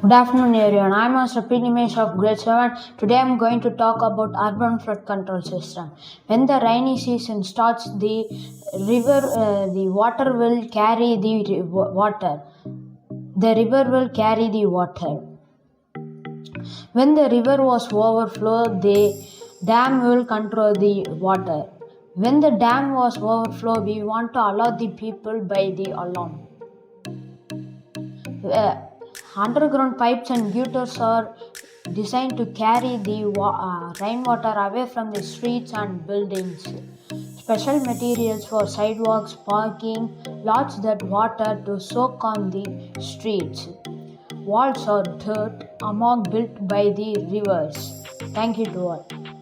Good afternoon, everyone. I'm Master P. Nimesh of Grade 7. Today I'm going to talk about urban flood control system. When the rainy season starts, the water will carry the water. The river will carry the water. When the river was overflow, the dam will control the water. When the dam was overflow, we want to allow the people by the alarm. Uh, Underground pipes and gutters are designed to carry the rainwater away from the streets and buildings. Special materials for sidewalks, parking, lots that water to soak on the streets. Walls are dirt among built by the rivers. Thank you to all.